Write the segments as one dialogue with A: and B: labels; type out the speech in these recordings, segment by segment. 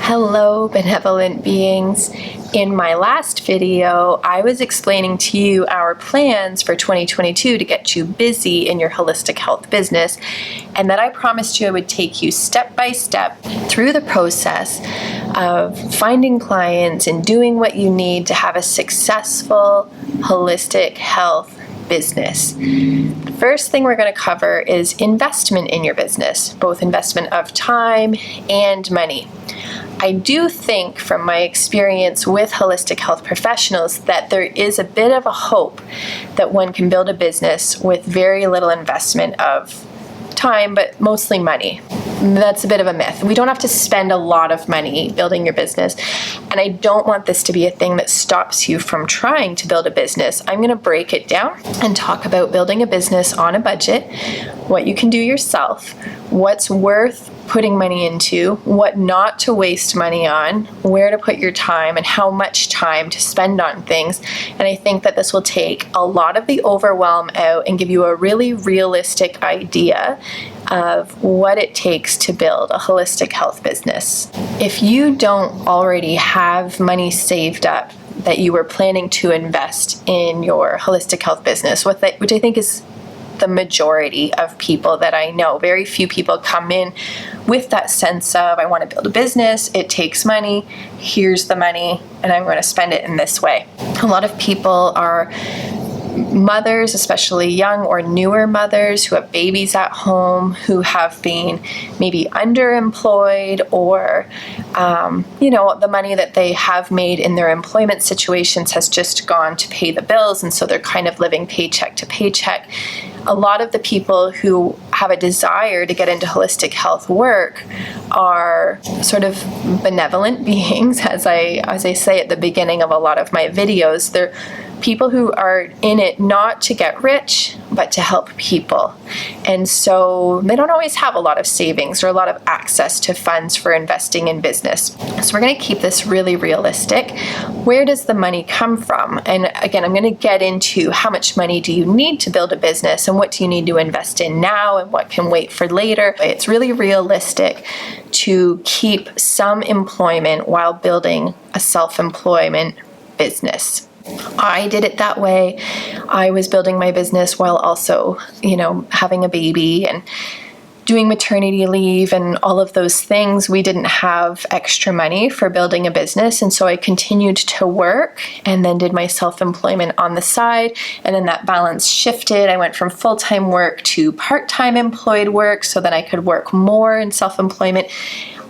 A: Hello, benevolent beings. In my last video, I was explaining to you our plans for 2022 to get you busy in your holistic health business, and that I promised you I would take you step by step through the process of finding clients and doing what you need to have a successful holistic health business. The first thing we're going to cover is investment in your business, both investment of time and money. I do think from my experience with holistic health professionals that there is a bit of a hope that one can build a business with very little investment of time, but mostly money. That's a bit of a myth. We don't have to spend a lot of money building your business, and I don't want this to be a thing that stops you from trying to build a business. I'm going to break it down and talk about building a business on a budget, what you can do yourself, what's worth putting money into, what not to waste money on, where to put your time, and how much time to spend on things. And I think that this will take a lot of the overwhelm out and give you a really realistic idea of what it takes to build a holistic health business. If you don't already have money saved up that you were planning to invest in your holistic health business, which I think is the majority of people that I know. Very few people come in with that sense of, I want to build a business, it takes money, here's the money, and I'm going to spend it in this way. A lot of people are mothers, especially young or newer mothers who have babies at home, who have been maybe underemployed, or the money that they have made in their employment situations has just gone to pay the bills, and so they're kind of living paycheck to paycheck. A lot of the people who have a desire to get into holistic health work are sort of benevolent beings, as I say at the beginning of a lot of my videos. They're people who are in it not to get rich, but to help people. And so they don't always have a lot of savings or a lot of access to funds for investing in business. So we're going to keep this really realistic. Where does the money come from? And again, I'm going to get into how much money do you need to build a business and what do you need to invest in now and what can wait for later. It's really realistic to keep some employment while building a self-employment business. I did it that way. I was building my business while also, having a baby and doing maternity leave and all of those things. We didn't have extra money for building a business, and so I continued to work and then did my self-employment on the side, and then that balance shifted. I went from full-time work to part-time employed work so that I could work more in self-employment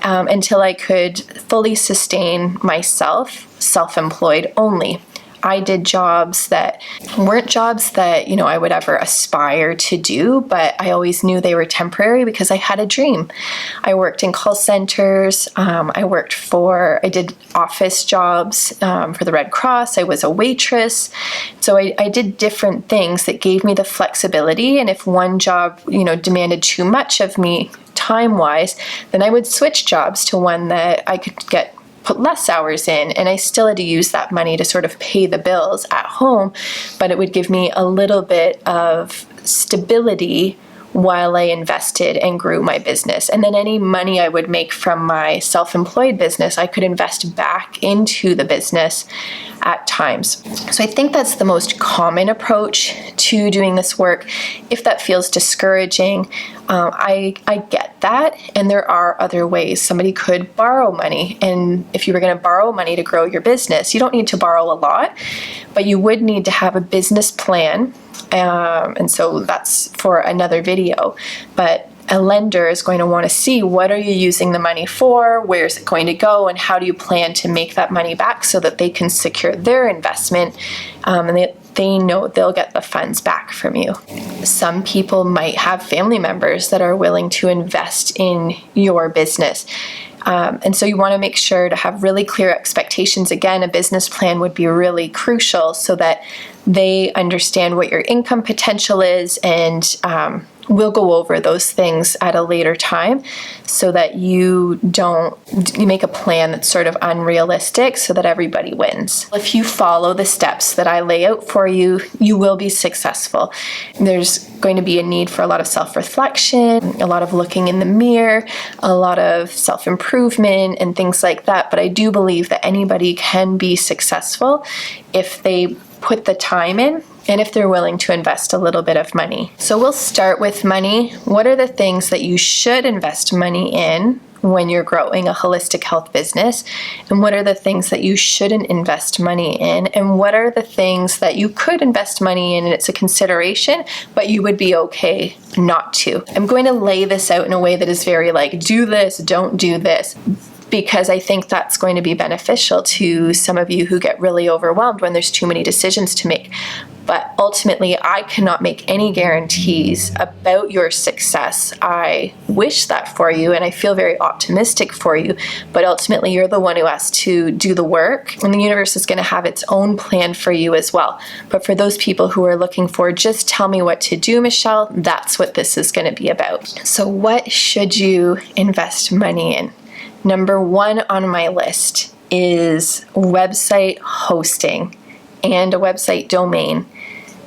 A: until I could fully sustain myself self-employed only. I did jobs that weren't jobs that, I would ever aspire to do, but I always knew they were temporary because I had a dream. I worked in call centers. I did office jobs for the Red Cross. I was a waitress. So I did different things that gave me the flexibility. And if one job, demanded too much of me time-wise, then I would switch jobs to one that I could put less hours in, and I still had to use that money to sort of pay the bills at home, but it would give me a little bit of stability while I invested and grew my business. And then any money I would make from my self-employed business, I could invest back into the business at times. So I think that's the most common approach to doing this work. If that feels discouraging, I get that, and there are other ways. Somebody could borrow money, and if you were going to borrow money to grow your business, you don't need to borrow a lot, but you would need to have a business plan, and so that's for another video. But a lender is going to want to see, what are you using the money for, where's it going to go, and how do you plan to make that money back so that they can secure their investment, and they know they'll get the funds back from you. Some people might have family members that are willing to invest in your business. And so you want to make sure to have really clear expectations. Again, a business plan would be really crucial so that they understand what your income potential is and we'll go over those things at a later time so that you make a plan that's sort of unrealistic so that everybody wins. If you follow the steps that I lay out for you, you will be successful. There's going to be a need for a lot of self-reflection, a lot of looking in the mirror, a lot of self-improvement and things like that. But I do believe that anybody can be successful if they put the time in and if they're willing to invest a little bit of money. So we'll start with money. What are the things that you should invest money in when you're growing a holistic health business? And what are the things that you shouldn't invest money in? And what are the things that you could invest money in and it's a consideration, but you would be okay not to? I'm going to lay this out in a way that is very like, do this, don't do this, because I think that's going to be beneficial to some of you who get really overwhelmed when there's too many decisions to make. But ultimately, I cannot make any guarantees about your success. I wish that for you, and I feel very optimistic for you, but ultimately you're the one who has to do the work, and the universe is going to have its own plan for you as well. But for those people who are looking for, just tell me what to do, Michelle, that's what this is going to be about. So what should you invest money in? Number one on my list is website hosting and a website domain.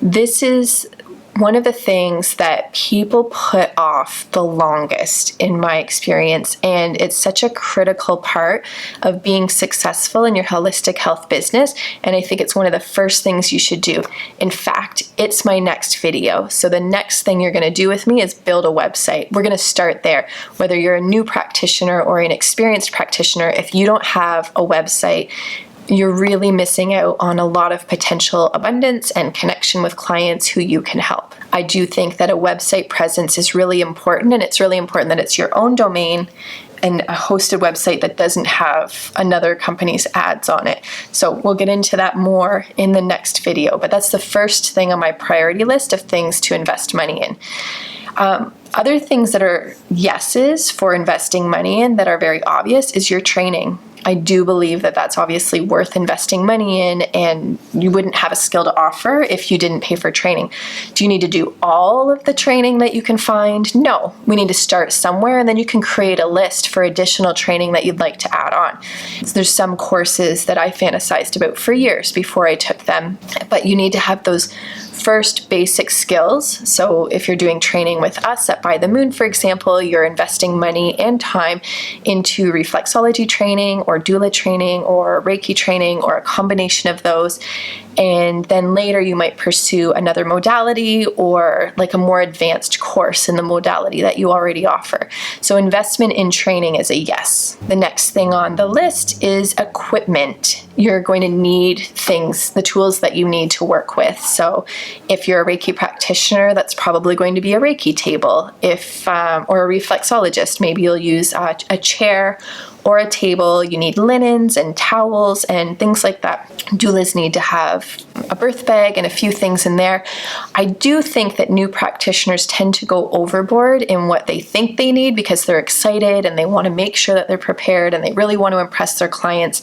A: This is one of the things that people put off the longest in my experience, and it's such a critical part of being successful in your holistic health business, and I think it's one of the first things you should do. In fact, it's my next video. So the next thing you're going to do with me is build a website. We're going to start there. Whether you're a new practitioner or an experienced practitioner, if you don't have a website, you're really missing out on a lot of potential abundance and connection with clients who you can help. I do think that a website presence is really important, and it's really important that it's your own domain and a hosted website that doesn't have another company's ads on it. So we'll get into that more in the next video, but that's the first thing on my priority list of things to invest money in. Other things that are yeses for investing money in that are very obvious is your training. I do believe that that's obviously worth investing money in, and you wouldn't have a skill to offer if you didn't pay for training. Do you need to do all of the training that you can find? No. We need to start somewhere, and then you can create a list for additional training that you'd like to add on. So there's some courses that I fantasized about for years before I took them, but you need to have those first basic skills. So if you're doing training with us at By the Moon, for example, you're investing money and time into reflexology training or doula training or Reiki training or a combination of those. And then later you might pursue another modality or like a more advanced course in the modality that you already offer. So investment in training is a yes. The next thing on the list is equipment. You're going to need things, the tools that you need to work with. So if you're a Reiki practitioner, that's probably going to be a Reiki table. Or a reflexologist, maybe you'll use a chair or a table. You need linens and towels and things like that. Doulas need to have a birth bag and a few things in there. I do think that new practitioners tend to go overboard in what they think they need because they're excited and they want to make sure that they're prepared and they really want to impress their clients.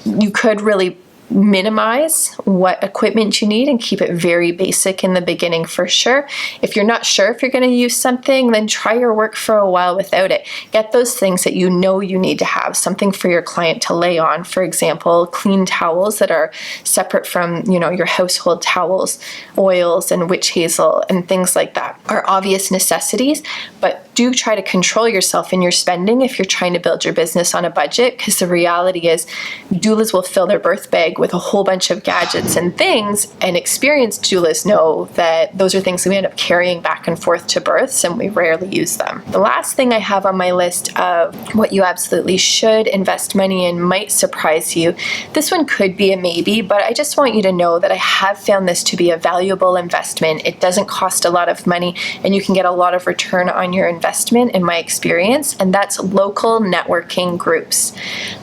A: You could really minimize what equipment you need and keep it very basic in the beginning for sure. If you're not sure if you're going to use something, then try your work for a while without it. Get those things that you know you need to have, something for your client to lay on. For example, clean towels that are separate from, your household towels, oils and witch hazel and things like that are obvious necessities, but do try to control yourself in your spending if you're trying to build your business on a budget, because the reality is doulas will fill their birth bag with a whole bunch of gadgets and things, and experienced doulas know that those are things that we end up carrying back and forth to births, and we rarely use them. The last thing I have on my list of what you absolutely should invest money in might surprise you. This one could be a maybe, but I just want you to know that I have found this to be a valuable investment. It doesn't cost a lot of money, and you can get a lot of return on your investment in my experience, and that's local networking groups.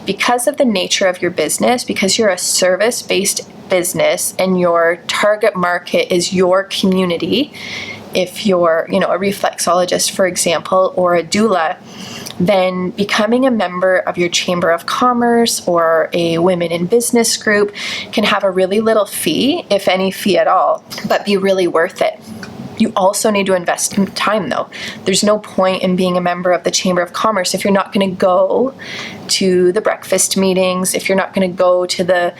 A: Because of the nature of your business, because you're a service-based business and your target market is your community, if you're, a reflexologist, for example, or a doula, then becoming a member of your Chamber of Commerce or a women in business group can have a really little fee, if any fee at all, but be really worth it. You also need to invest in time, though. There's no point in being a member of the Chamber of Commerce if you're not going to go to the breakfast meetings, if you're not going to go to the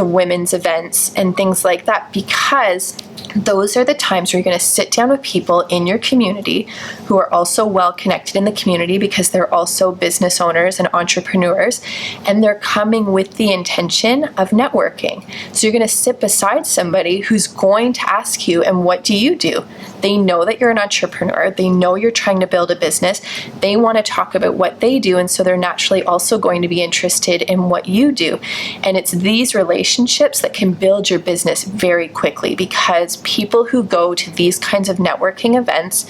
A: women's events and things like that, because those are the times where you're going to sit down with people in your community who are also well connected in the community, because they're also business owners and entrepreneurs, and they're coming with the intention of networking. So you're going to sit beside somebody who's going to ask you, and what do you do? They know that you're an entrepreneur. They know you're trying to build a business. They want to talk about what they do, and so they're naturally also going to be interested in what you do. And it's these relationships that can build your business very quickly, because people who go to these kinds of networking events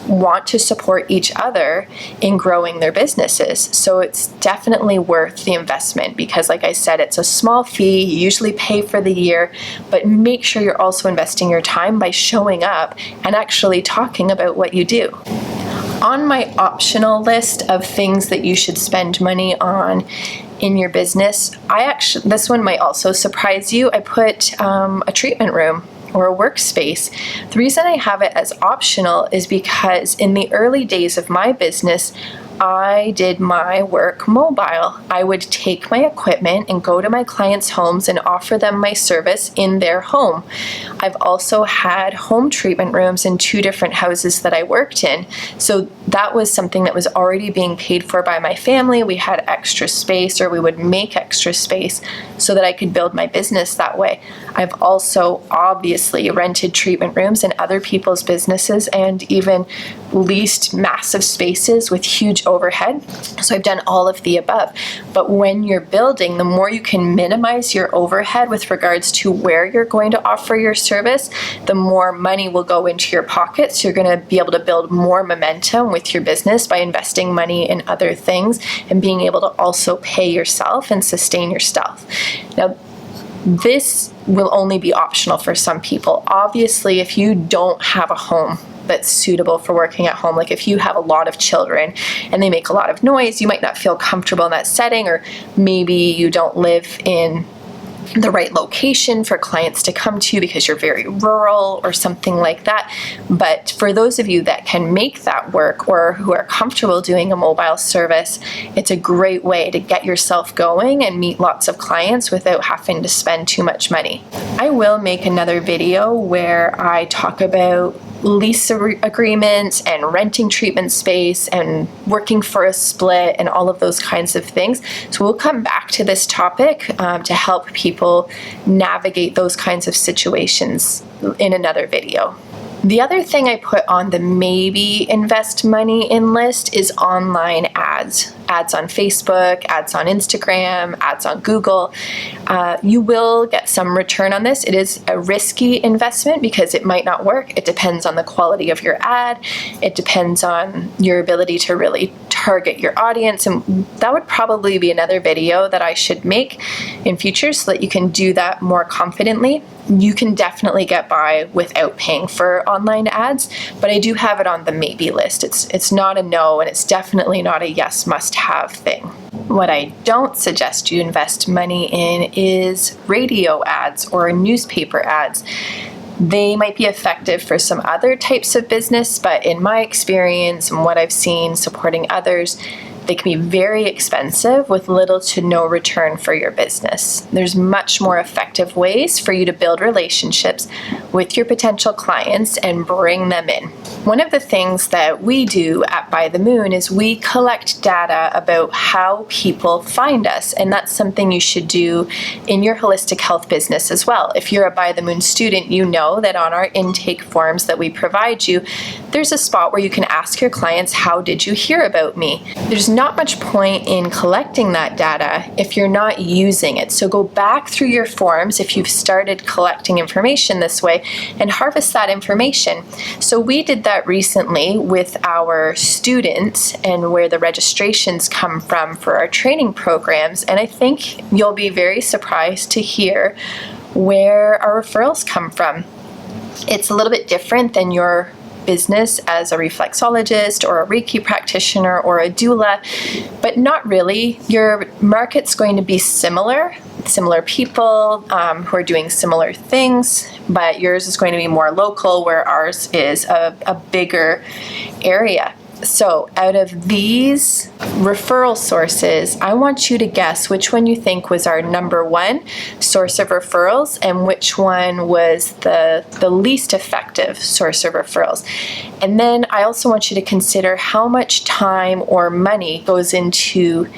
A: want to support each other in growing their businesses. So it's definitely worth the investment, because like I said, it's a small fee. You usually pay for the year, but make sure you're also investing your time by showing up and actually talking about what you do. On my optional list of things that you should spend money on in your business, this one might also surprise you. I put a treatment room or a workspace. The reason I have it as optional is because in the early days of my business, I did my work mobile. I would take my equipment and go to my clients' homes and offer them my service in their home. I've also had home treatment rooms in 2 different houses that I worked in. So that was something that was already being paid for by my family. We had extra space, or we would make extra space so that I could build my business that way. I've also obviously rented treatment rooms in other people's businesses and even leased massive spaces with huge overhead. So I've done all of the above. But when you're building, the more you can minimize your overhead with regards to where you're going to offer your service, the more money will go into your pockets. So you're going to be able to build more momentum with your business by investing money in other things and being able to also pay yourself and sustain yourself. Now, this will only be optional for some people. Obviously, if you don't have a home that's suitable for working at home, like if you have a lot of children and they make a lot of noise, you might not feel comfortable in that setting, or maybe you don't live in the right location for clients to come to because you're very rural or something like that. But for those of you that can make that work, or who are comfortable doing a mobile service, it's a great way to get yourself going and meet lots of clients without having to spend too much money. I will make another video where I talk about lease agreements and renting treatment space and working for a split and all of those kinds of things. So we'll come back to this topic to help people navigate those kinds of situations in another video. The other thing I put on the maybe invest money in list is online ads. Ads on Facebook, ads on Instagram, ads on Google. You will get some return on this. It is a risky investment because it might not work. It depends on the quality of your ad. It depends on your ability to really target your audience. And that would probably be another video that I should make in future so that you can do that more confidently. You can definitely get by without paying for online ads, but I do have it on the maybe list. It's not a no, and it's definitely not a yes must-have thing. What I don't suggest you invest money in is radio ads or newspaper ads. They might be effective for some other types of business, but in my experience and what I've seen supporting others, they can be very expensive with little to no return for your business. There's much more effective ways for you to build relationships with your potential clients and bring them in. One of the things that we do at By the Moon is we collect data about how people find us, and that's something you should do in your holistic health business as well. If you're a By the Moon student, you know that on our intake forms that we provide you, there's a spot where you can ask your clients, how did you hear about me? There's not much point in collecting that data if you're not using it. So go back through your forms if you've started collecting information this way and harvest that information. So we did that recently with our students and where the registrations come from for our training programs. And I think you'll be very surprised to hear where our referrals come from. It's a little bit different than your business as a reflexologist or a Reiki practitioner or a doula, but not really. Your market's going to be similar, similar people who are doing similar things, but yours is going to be more local, where ours is a bigger area. So out of these referral sources, I want you to guess which one you think was our number one source of referrals and which one was the least effective source of referrals. And then I also want you to consider how much time or money goes into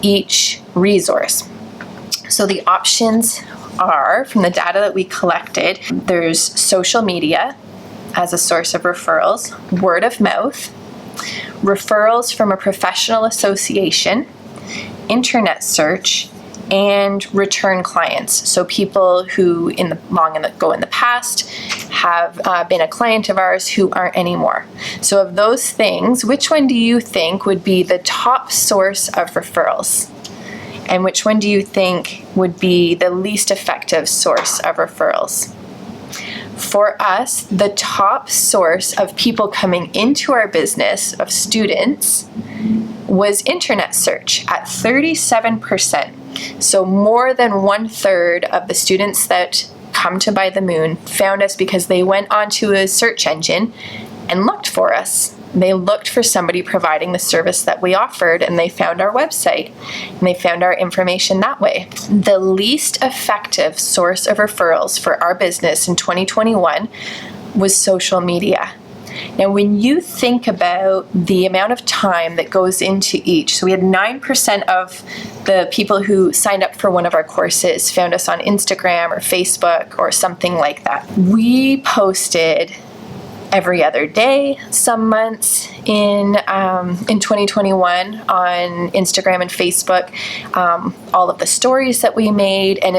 A: each resource. So the options are, from the data that we collected, there's social media as a source of referrals, word of mouth, referrals from a professional association, internet search, and return clients. So people who in the past have been a client of ours who aren't anymore. So of those things, which one do you think would be the top source of referrals? And which one do you think would be the least effective source of referrals? For us, the top source of people coming into our business, of students, was internet search at 37%. So more than 1/3 of the students that come to By the Moon found us because they went onto a search engine and looked for us. They looked for somebody providing the service that we offered, and they found our website, and they found our information that way. The least effective source of referrals for our business in 2021 was social media. Now, when you think about the amount of time that goes into each, so we had 9% of the people who signed up for one of our courses found us on Instagram or Facebook or something like that. We posted every other day, some months in 2021 on Instagram and Facebook, all of the stories that we made, and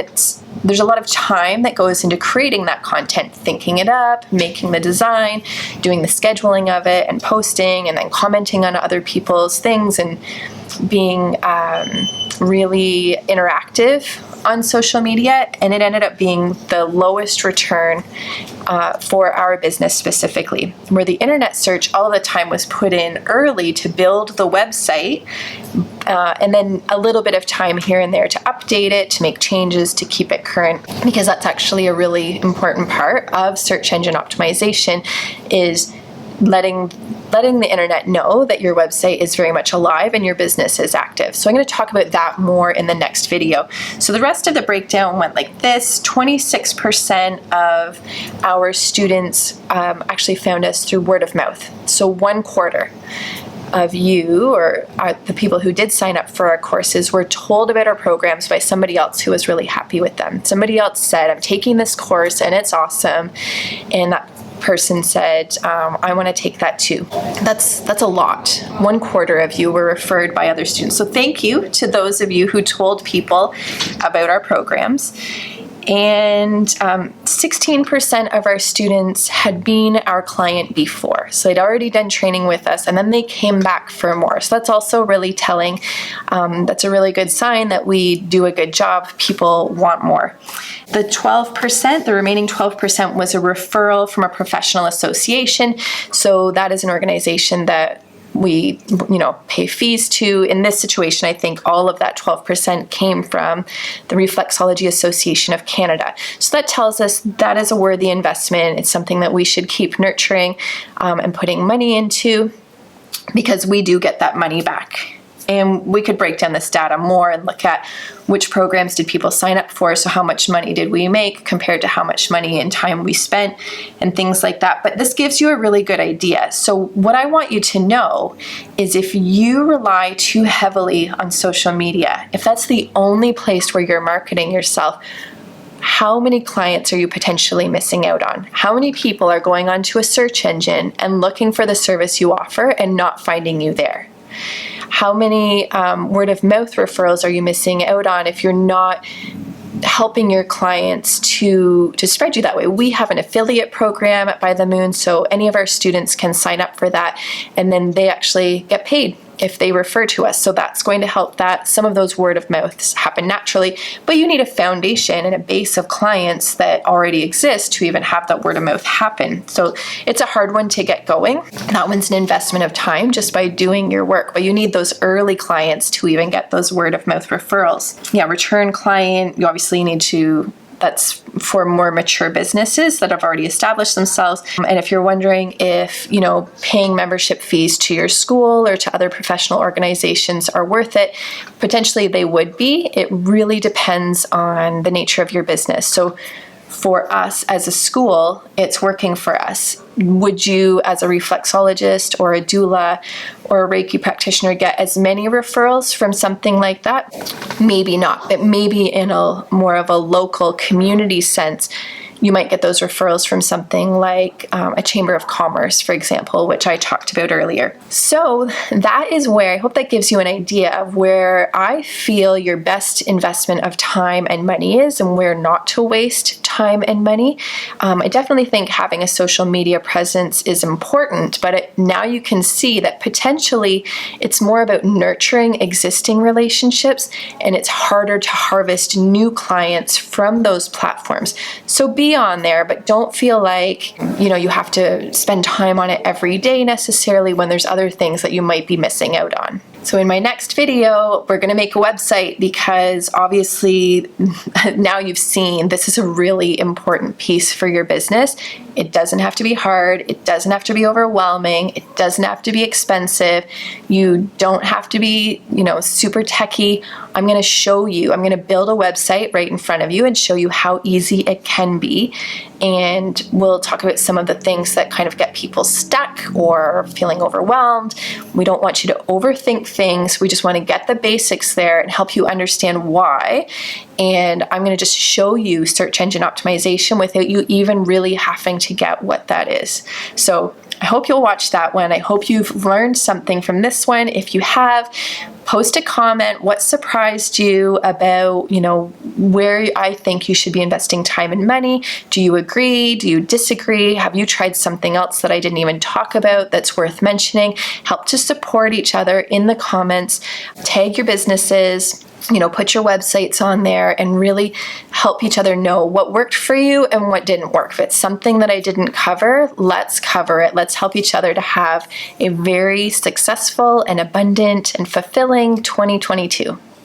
A: there's a lot of time that goes into creating that content, thinking it up, making the design, doing the scheduling of it, and posting, and then commenting on other people's things, and being really interactive on social media. And it ended up being the lowest return for our business specifically, where the internet search, all of the time was put in early to build the website, and then a little bit of time here and there to update it, to make changes, to keep it current, because that's actually a really important part of search engine optimization, is letting the internet know that your website is very much alive and your business is active. So I'm going to talk about that more in the next video. So the rest of the breakdown went like this. 26% of our students actually found us through word of mouth. So 1/4 of you, or the people who did sign up for our courses, were told about our programs by somebody else who was really happy with them. Somebody else said, I'm taking this course and it's awesome. And that person said, I want to take that too. That's a lot. 1/4 of you were referred by other students. So thank you to those of you who told people about our programs. And 16% of our students had been our client before. So they'd already done training with us, and then they came back for more. So that's also really telling. That's a really good sign that we do a good job. People want more. The 12%, the remaining 12%, was a referral from a professional association. So that is an organization that we, pay fees to. In this situation, I think all of that 12% came from the Reflexology Association of Canada. So that tells us that is a worthy investment. It's something that we should keep nurturing and putting money into, because we do get that money back. And we could break down this data more and look at which programs did people sign up for, so how much money did we make compared to how much money and time we spent, and things like that. But this gives you a really good idea. So what I want you to know is, if you rely too heavily on social media, if that's the only place where you're marketing yourself, how many clients are you potentially missing out on? How many people are going onto a search engine and looking for the service you offer and not finding you there? How many word of mouth referrals are you missing out on if you're not helping your clients to spread you that way? We have an affiliate program at By the Moon, so any of our students can sign up for that, and then they actually get paid if they refer to us. So that's going to help that some of those word of mouths happen naturally, but you need a foundation and a base of clients that already exist to even have that word of mouth happen. So it's a hard one to get going. That one's an investment of time just by doing your work, but you need those early clients to even get those word of mouth referrals. Yeah, return client, you obviously need to, that's for more mature businesses that have already established themselves. And if you're wondering if, paying membership fees to your school or to other professional organizations are worth it, potentially they would be. It really depends on the nature of your business. So for us as a school, it's working for us. Would you, as a reflexologist or a doula or a Reiki practitioner, get as many referrals from something like that? Maybe not, but maybe in a more of a local community sense, you might get those referrals from something like a chamber of commerce, for example, which I talked about earlier. So that is where, I hope that gives you an idea of where I feel your best investment of time and money is and where not to waste time and money. I definitely think having a social media presence is important, but now you can see that potentially it's more about nurturing existing relationships and it's harder to harvest new clients from those platforms. So be on there, but don't feel like, you have to spend time on it every day necessarily when there's other things that you might be missing out on. So in my next video, we're going to make a website because obviously now you've seen this is a really important piece for your business. It doesn't have to be hard. It doesn't have to be overwhelming. It doesn't have to be expensive. You don't have to be, super techie. I'm going to show you, I'm going to build a website right in front of you and show you how easy it can be. And we'll talk about some of the things that kind of get people stuck or feeling overwhelmed. We don't want you to overthink things. We just want to get the basics there and help you understand why. And I'm going to just show you search engine optimization without you even really having to get what that is. So I hope you'll watch that one. I hope you've learned something from this one. If you have, post a comment. What surprised you about, where I think you should be investing time and money? Do you agree? Do you disagree? Have you tried something else that I didn't even talk about that's worth mentioning? Help to support each other in the comments. Tag your businesses. Put your websites on there and really help each other know what worked for you and what didn't work. If it's something that I didn't cover, let's cover it. Let's help each other to have a very successful and abundant and fulfilling 2022.